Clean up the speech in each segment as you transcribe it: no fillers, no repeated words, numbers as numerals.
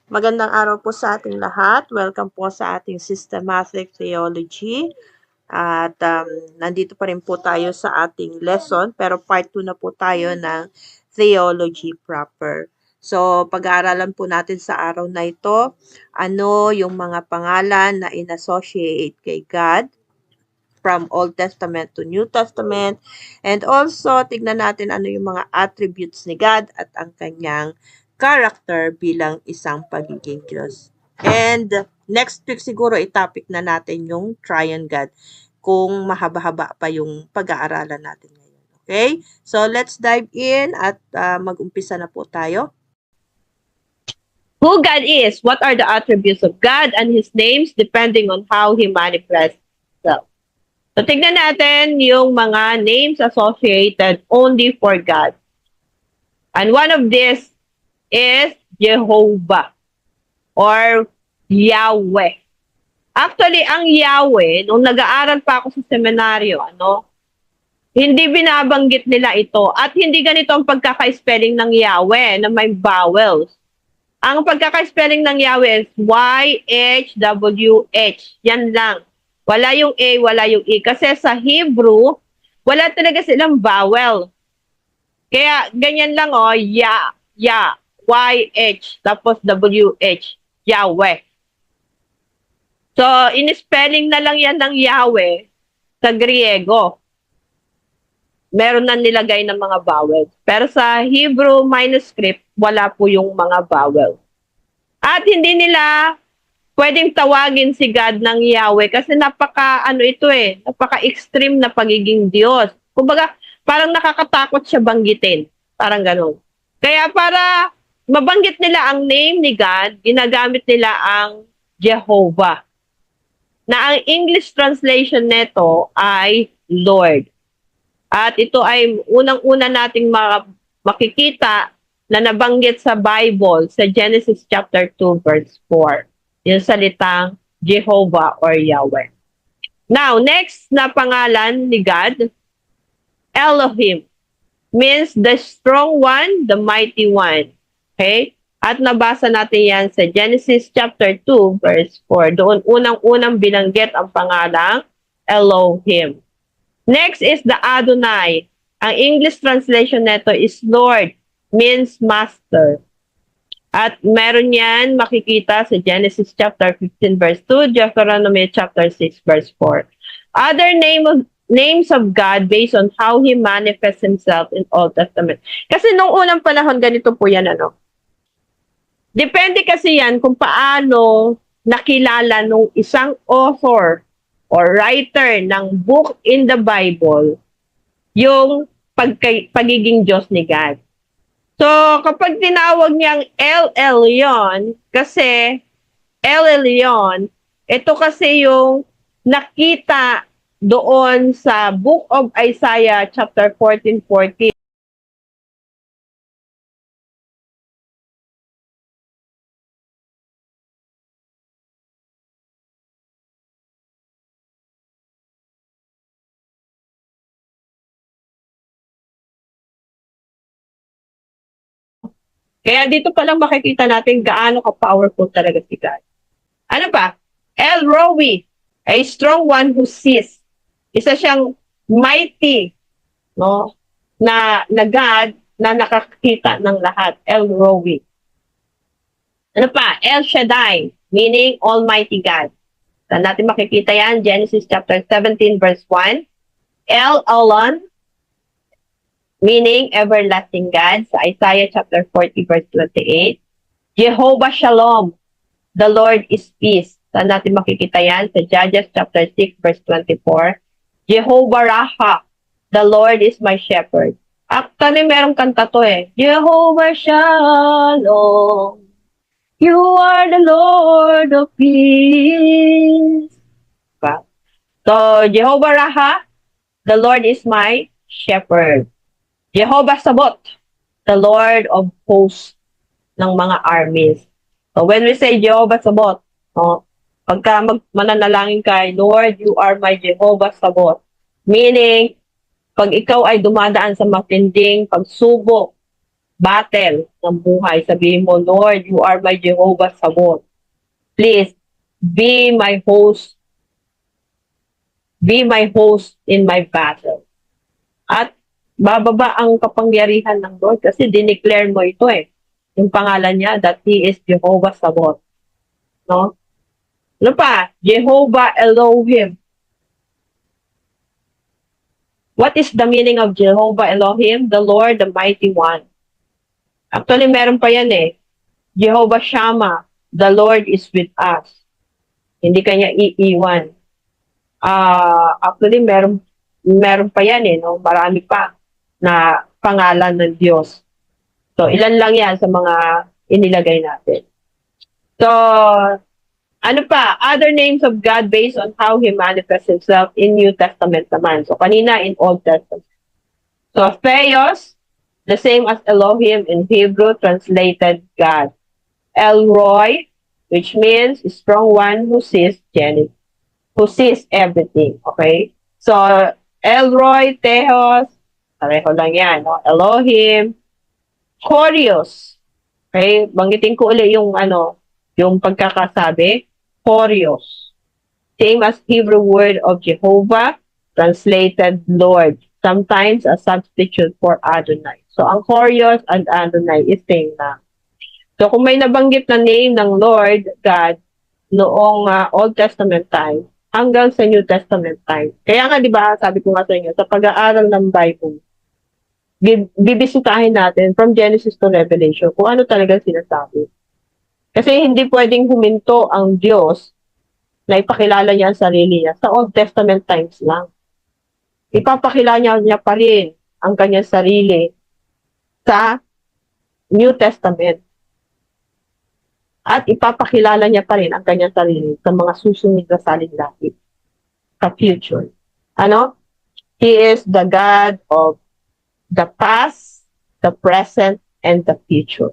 Magandang araw po sa ating lahat. Welcome po sa ating Systematic Theology. At nandito pa rin po tayo sa ating lesson, pero part 2 na po tayo ng Theology proper. So, pag-aaralan po natin sa araw na ito, ano yung mga pangalan na in-associate kay God from Old Testament to New Testament. And also, tignan natin ano yung mga attributes ni God at ang kanyang character bilang isang pagiging Diyos. And next week siguro i-topic na natin yung Triune God kung mahaba-haba pa yung pag-aaralan natin ngayon. Okay? So let's dive in at mag-umpisa na po tayo. Who God is, what are the attributes of God and His names depending on how He manifests Himself. So, tignan natin yung mga names associated only for God. And one of these is Jehovah or Yahweh. Actually, ang Yahweh, nung nag-aaral pa ako sa seminaryo, hindi binabanggit nila ito at hindi ganito ang pagkaka-spelling ng Yahweh na may vowels. Ang pagkaka-spelling ng Yahweh is Y-H-W-H. Yan lang. Wala yung A, wala yung E. Kasi sa Hebrew, wala talaga silang vowel. Kaya ganyan lang ya, Y-H, tapos W-H, Yahweh. So, in-spelling na lang yan ng Yahweh sa Griego. Meron na nilagay ng mga vowels. Pero sa Hebrew manuscript, wala po yung mga vowels. At hindi nila pwedeng tawagin si God ng Yahweh kasi napaka-extreme na pagiging Diyos. Kumbaga, parang nakakatakot siya banggitin. Parang ganun. Kaya para mabanggit nila ang name ni God, ginagamit nila ang Jehovah. Na ang English translation nito ay Lord. At ito ay unang-una nating makikita na nabanggit sa Bible sa Genesis chapter 2 verse 4. Yung salitang Jehovah or Yahweh. Now, next na pangalan ni God, Elohim, means the strong one, the mighty one. Okay? At nabasa natin yan sa Genesis chapter 2 verse 4. Doon unang-unang binanggit ang pangalang Elohim. Next is the Adonai. Ang English translation nito is Lord, means master. At meron yan makikita sa Genesis chapter 15 verse 2, Deuteronomy chapter 6 verse 4. Other names of God based on how He manifests Himself in Old Testament. Kasi nung unang panahon, ganito po yan, Depende kasi yan kung paano nakilala nung isang author or writer ng book in the Bible yung pagiging Diyos ni God. So, kapag tinawag niyang El Elyon, kasi El Elyon, ito kasi yung nakita doon sa Book of Isaiah chapter 14:14. Kaya dito pa lang makikita natin gaano ka-powerful talaga si God. Ano pa? El Roi, a strong one who sees. Isa siyang mighty, na God na nakakita ng lahat. El Roi. Ano pa? El Shaddai, meaning Almighty God. Saan natin makikita yan? Genesis chapter 17 verse 1. El Elon, meaning everlasting God, sa Isaiah chapter 40 verse 28. Jehovah Shalom, the Lord is peace. Saan natin makikita yan? Sa Judges chapter 6 verse 24. Jehovah Rapha, the Lord is my shepherd. Actually, merong kanta to Jehovah Shalom, you are the Lord of peace. Diba? So, Jehovah Rapha, the Lord is my shepherd. Jehovah Sabot, the Lord of hosts ng mga armies. So, when we say Jehovah Sabot, pagka mananalangin kay Lord, you are my Jehovah Sabot. Meaning, pag ikaw ay dumadaan sa matinding pagsubok, battle ng buhay. Sabihin mo, Lord, you are my Jehovah Sabaoth. Please, be my host. Be my host in my battle. At bababa ang kapangyarihan ng Lord kasi dineclare mo ito eh. Yung pangalan niya that He is Jehovah Sabaoth. No? Ano pa? Jehovah Elohim. What is the meaning of Jehovah Elohim? The Lord, the Mighty One. Actually, meron pa yan eh. Jehovah Shammah, the Lord is with us. Hindi kanya iiwan. Actually, meron pa yan eh. No? Marami pa na pangalan ng Diyos. So, ilan lang yan sa mga inilagay natin. So, ano pa? Other names of God based on how He manifests Himself in New Testament naman. So, kanina in Old Testament. So, Theos, the same as Elohim in Hebrew, translated God. El Roi, which means strong one who sees everything. Okay? So, El Roi, Theos, pareho lang yan. No? Elohim, Kyrios. Okay? Banggitin ko ulit yung pagkakasabi. Kyrios. Same as Hebrew word of Jehovah, translated Lord. Sometimes a substitute for Adonai. So, ang Kyrios and Adonai is same na. So, kung may nabanggit na name ng Lord God noong Old Testament time hanggang sa New Testament time. Kaya nga, di ba, sabi ko nga sa inyo, sa pag-aaral ng Bible, bibisitahin natin from Genesis to Revelation kung ano talaga sinasabi. Kasi hindi pwedeng huminto ang Diyos na ipakilala niya ang sarili niya sa Old Testament times lang. Ipapakilala niya pa rin ang kanyang sarili sa New Testament. At ipapakilala niya pa rin ang kanyang sarili sa mga susunod na saliglahi sa future. Ano? He is the God of the past, the present, and the future.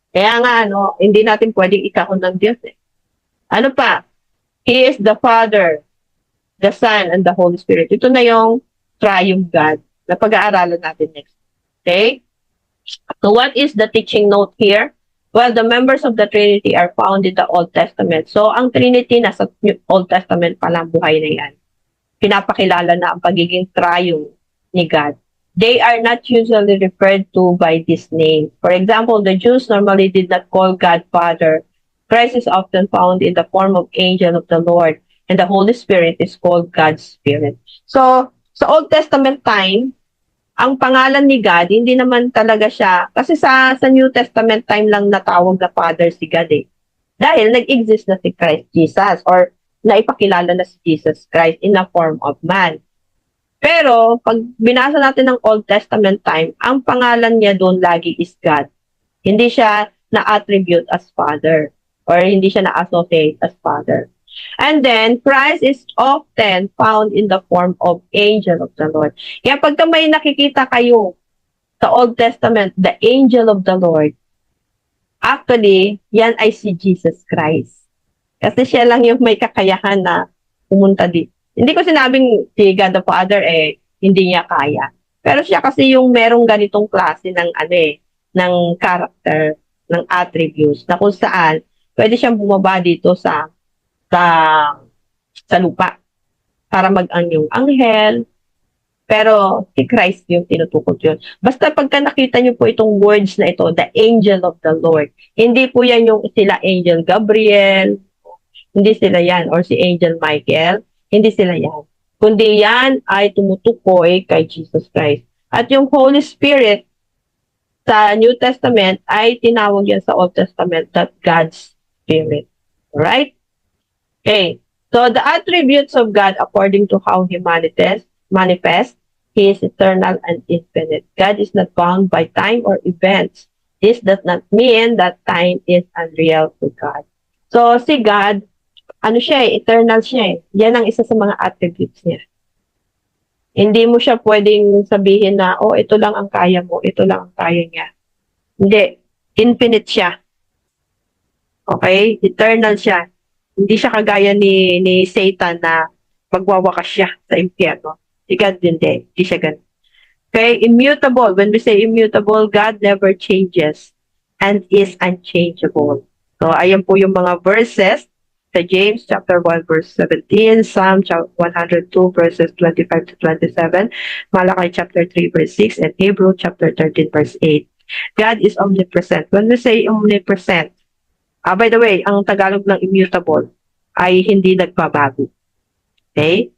Kaya nga, hindi natin pwedeng ikahon ng Diyos eh. Ano pa? He is the Father, the Son, and the Holy Spirit. Ito na yung triune God na pag-aaralan natin next. Okay? So what is the teaching note here? Well, the members of the Trinity are found in the Old Testament. So, ang Trinity nasa Old Testament pa lang, buhay na yan. Pinapakilala na ang pagiging triune ni God. They are not usually referred to by this name. For example, the Jews normally did not call God Father. Christ is often found in the form of angel of the Lord, and the Holy Spirit is called God's Spirit. So, sa Old Testament time, ang pangalan ni God, hindi naman talaga siya, kasi sa New Testament time lang natawag na Father si God eh. Dahil nag-exist na si Christ Jesus or naipakilala na si Jesus Christ in the form of man. Pero, pag binasa natin ng Old Testament time, ang pangalan niya doon lagi is God. Hindi siya na-attribute as Father or hindi siya na-associate as Father. And then, Christ is often found in the form of angel of the Lord. Kaya pagka may nakikita kayo sa Old Testament, the angel of the Lord, actually, yan ay si Jesus Christ. Kasi siya lang yung may kakayahan na pumunta dito. Hindi ko sinabing si God the Father, hindi niya kaya. Pero siya kasi yung merong ganitong klase ng, ng character, ng attributes, na kung saan, pwede siyang bumaba dito sa lupa para mag-anyong anghel. Pero si Christ yung tinutukod yun. Basta pagka nakita niyo po itong words na ito, the angel of the Lord, hindi po yan yung sila Angel Gabriel, hindi sila yan, or si Angel Michael, hindi sila yan. Kundi yan ay tumutukoy kay Jesus Christ. At yung Holy Spirit sa New Testament ay tinawag yan sa Old Testament that God's Spirit. Alright? Okay, so the attributes of God according to how He manifests, He is eternal and infinite. God is not bound by time or events. This does not mean that time is unreal to God. So si God, eternal siya. Yan ang isa sa mga attributes niya. Hindi mo siya pwedeng sabihin na, ito lang ang kaya mo, ito lang ang kaya niya. Hindi, infinite siya. Okay, eternal siya. Hindi siya kagaya ni Satan na magwawakas siya sa impyerno. Si God hindi siya ganun. Okay, immutable. When we say immutable, God never changes and is unchangeable. So, ayan po yung mga verses sa James chapter 1 verse 17, Psalm 102 verses 25 to 27, Malachi chapter 3 verse 6, and Hebrew chapter 13 verse 8. God is omnipresent. When we say omnipresent, by the way, ang Tagalog ng immutable ay hindi nagbabago. Okay?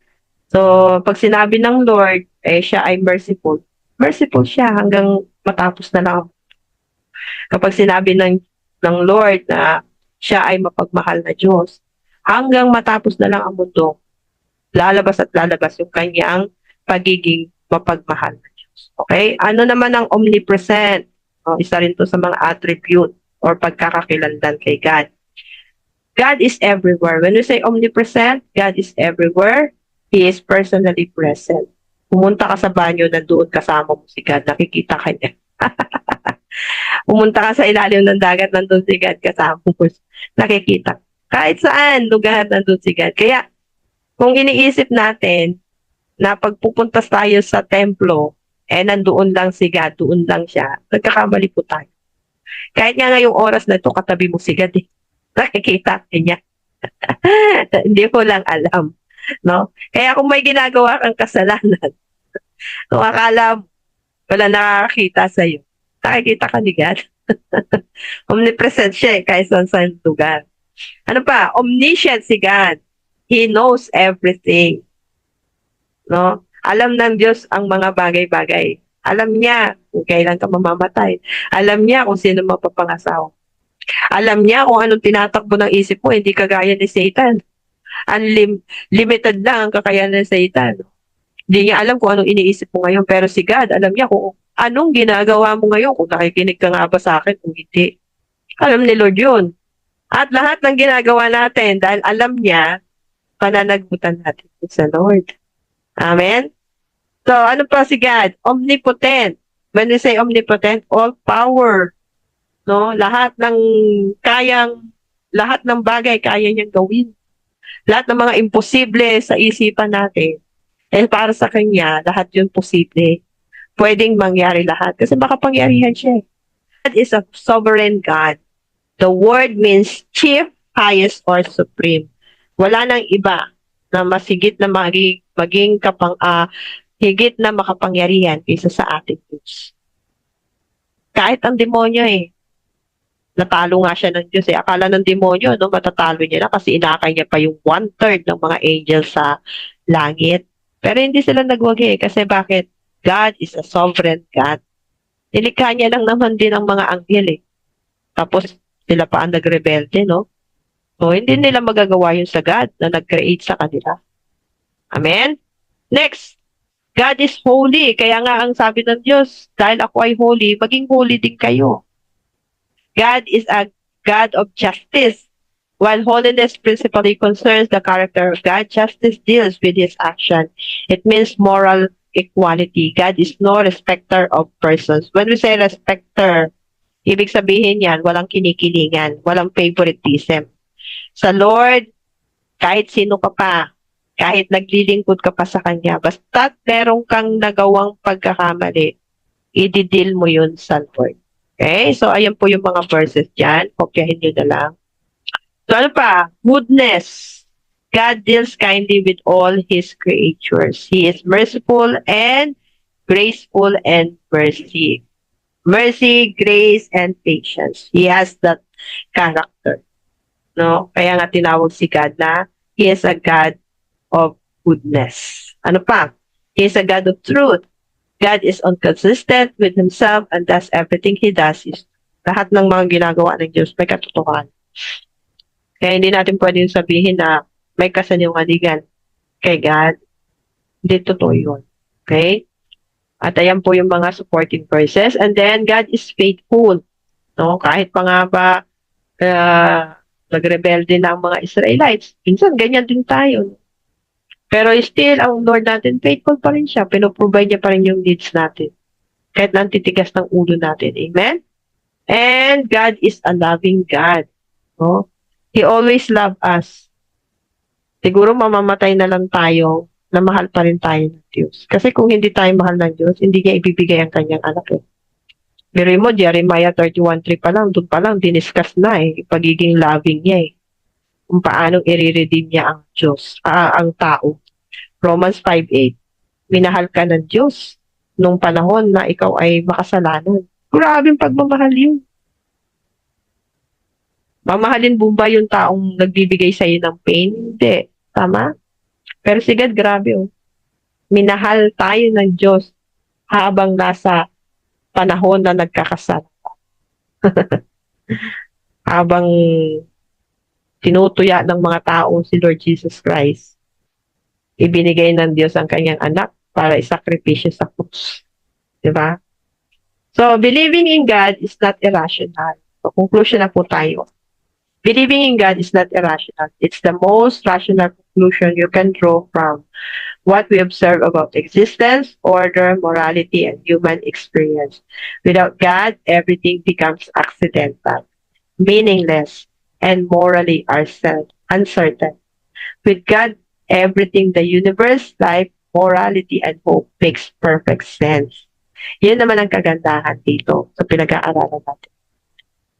So, pag sinabi ng Lord, siya ay merciful. Merciful siya hanggang matapos na lang. Kapag sinabi ng Lord na siya ay mapagmahal na Diyos, hanggang matapos na lang ang mundo, lalabas at lalabas yung kanyang pagiging mapagmahal na Diyos. Okay? Ano naman ang omnipresent? Isa rin to sa mga attribute or pagkakakilanlan kay God. God is everywhere. When we say omnipresent, God is everywhere. He is personally present. Pumunta ka sa banyo, nandoon kasama mo si God, nakikita ka niya. Pumunta ka sa ilalim ng dagat, nandoon si God, kasama mo, nakikita. Kahit saan, lugar, nandoon si God. Kaya, kung iniisip natin na pagpupunta tayo sa templo, nandoon lang si God, doon lang siya, nagkakamali po tayo. Kahit nga ngayong oras na ito, katabi mo si God, nakikita niya. Hindi ko lang alam. No? Kaya kung may ginagawa kang kasalanan, kung akala mo, wala nakakakita sa'yo, nakikita ka ni God. Omnipresent siya kahit saan lugar. Ano pa? Omniscient si God. He knows everything. No? Alam ng Diyos ang mga bagay-bagay. Alam niya kung kailan ka mamamatay. Alam niya kung sino mapapangasawa. Alam niya kung anong tinatakbo ng isip mo, hindi kagaya ni Satan. Limited lang ang kakayanan ng Satan. Hindi niya alam kung anong iniisip mo ngayon, pero si God, alam niya kung anong ginagawa mo ngayon, kung nakikinig ka nga ba sa akin, kung hindi. Alam ni Lord yun. At lahat ng ginagawa natin, dahil alam niya, pananagutan natin sa Lord. Amen? So, ano pa si God? Omnipotent. When we say omnipotent, all power. No? Lahat ng bagay kaya niyang gawin. Lahat ng mga imposible sa isipan natin, para sa Kanya, lahat yun posible. Pwedeng mangyari lahat. Kasi makapangyarihan siya. God is a sovereign God. The word means chief, highest, or supreme. Wala nang iba na masigit na higit na makapangyarihan kaysa sa ating Diyos. Kahit ang demonyo natalo nga siya ng Diyos Akala ng demonyo, matatalo niya na kasi inakay niya pa yung 1/3 ng mga angels sa langit. Pero hindi sila nagwagi kasi bakit? God is a sovereign God. Nilikha niya lang naman din ang mga anghel Tapos sila pa ang nagrebelde, no? So, hindi nila magagawa yun sa God na nag-create sa kanila. Amen? Next, God is holy. Kaya nga ang sabi ng Diyos, dahil ako ay holy, maging holy din kayo. God is a God of justice. While holiness principally concerns the character of God, justice deals with his action. It means moral equality. God is no respecter of persons. When we say respecter, ibig sabihin yan, walang kinikilingan, walang favoritism. Sa Lord, kahit sino ka pa, kahit naglilingkod ka pa sa Kanya, basta meron kang nagawang pagkakamali, i-deal mo yun sa Lord. Okay? So, ayan po yung mga verses dyan. Kopyahin nyo na lang. So, ano pa? Goodness. God deals kindly with all His creatures. He is merciful and graceful and mercy. Mercy, grace, and patience. He has that character. No? Kaya nga tinawag si God na He is a God of goodness. Ano pa? He is a God of truth. God is inconsistent with Himself and thus everything He does is lahat ng mga ginagawa ng Diyos may katotohanan. Kaya hindi natin pwedeng sabihin na may kasinungalingan kay God. Hindi totoo yun. Okay? At ayan po yung mga supporting verses. And then, God is faithful. No? Kahit pa nga ba nagrebelde na ang mga Israelites, minsan ganyan din tayo. Pero still, ang Lord natin, faithful pa rin siya. Pinoprovide niya pa rin yung needs natin. Kahit na titigas ng ulo natin. Amen? And God is a loving God. No? He always loves us. Siguro mamamatay na lang tayo na mahal pa rin tayo ng Diyos. Kasi kung hindi tayo mahal ng Diyos, hindi niya ibibigay ang kanyang anak eh. Pero mo, Jeremiah 31:3 pa lang, doon pa lang, diniscuss na eh, pagiging loving niya eh. Kung paano i-redeem niya ang Diyos, ang tao. Romans 5:8, minahal ka ng Diyos nung panahon na ikaw ay makasalanan. Grabing pagmamahal yun. Mamahalin mo ba yung taong nagbibigay sa'yo ng pain? Hindi. Tama? Pero si God, grabe oh. Minahal tayo ng Diyos habang nasa panahon na nagkakasala. Habang tinutuya ng mga tao si Lord Jesus Christ, ibinigay ng Diyos ang kanyang anak para isakripisyo sa krus. Diba? So, believing in God is not irrational. So, conclusion na po tayo. Believing in God is not irrational. It's the most rational conclusion you can draw from what we observe about existence, order, morality, and human experience. Without God, everything becomes accidental, meaningless, and morally uncertain. With God, everything, the universe, life, morality, and hope makes perfect sense. Yun naman ang kagandahan dito sa pinag-aaralan natin.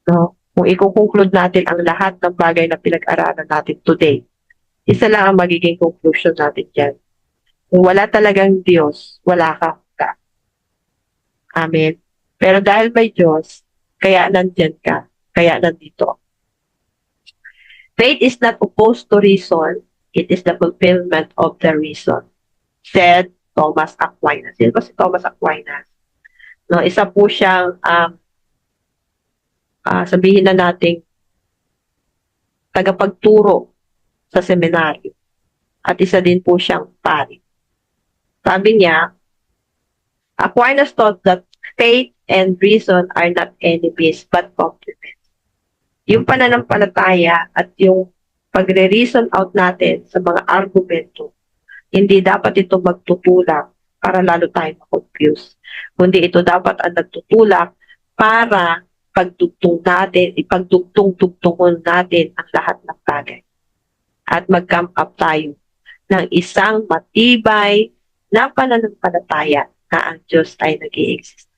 No? Kung i-conclude natin ang lahat ng bagay na pinag-aralan natin today, isa lang ang magiging conclusion natin dyan. Kung wala talagang Diyos, wala ka. Amen. Pero dahil may Diyos, kaya nandyan ka, kaya nandito. Faith is not opposed to reason, it is the fulfillment of the reason, said Thomas Aquinas. Sino ba si Thomas Aquinas? No, isa po siyang sabihin na nating tagapagturo sa seminaryo. At isa din po siyang pari. Sabi niya, Aquinas taught that faith and reason are not enemies but complements. Yung pananampalataya at yung pagre-reason out natin sa mga argumento, hindi dapat ito magtutulak para lalo tayo ma-confuse. Kundi ito dapat ang nagtutulak para ipagdugtong-dugtungon natin ang lahat ng bagay. At mag-come up tayo ng isang matibay na pananampalataya na ang Diyos ay nag-i-exist.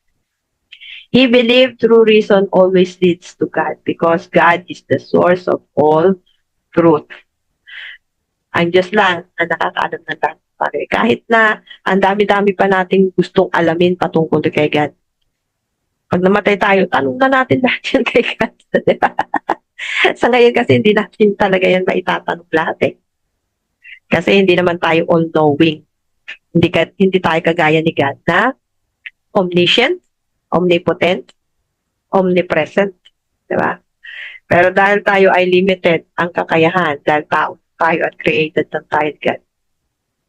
He believed true reason always leads to God because God is the source of all truth. Ang Diyos lang ang nakakaalam ng lahat ng bagay. Kahit na ang dami-dami pa nating gustong alamin patungkol kay God. Pag namatay tayo, tanong na natin lahat yan kay God. Sa ngayon kasi hindi natin talaga yan maitatanong lahat eh. Kasi hindi naman tayo all-knowing. Hindi tayo kagaya ni God na omniscient, omnipotent, omnipresent. Diba? Pero dahil tayo ay limited ang kakayahan, dahil tayo at created ng tayo God,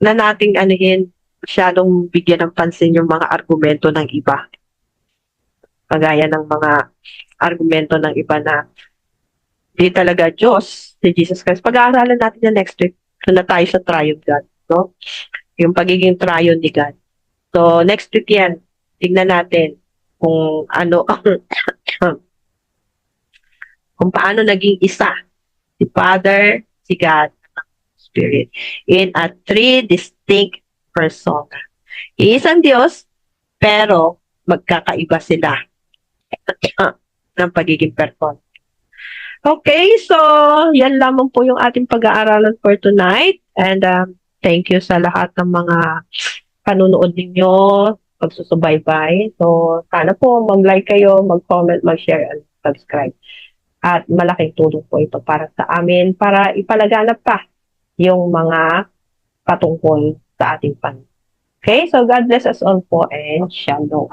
na nating masyadong bigyan ng pansin yung mga argumento ng iba. Kagaya ng mga argumento ng iba na di talaga Diyos, si Jesus Christ. Pag-aaralan natin yan next week. So na tayo sa triune God. No? Yung pagiging triune ni God. So next week yan, tignan natin kung ano kung paano naging isa si Father, si God, at Spirit in a three distinct persona. Iisang Diyos, pero magkakaiba sila ng pagiging person. Okay, so yan lamang po yung ating pag-aaralan for tonight. And thank you sa lahat ng mga panunood ninyo, pagsusubaybay. So sana po mag-like kayo, mag-comment, mag-share, and subscribe. At malaking tulong po ito para sa amin, para ipalaganap pa yung mga patungkol sa ating pan. Okay, so God bless us all po and shalom.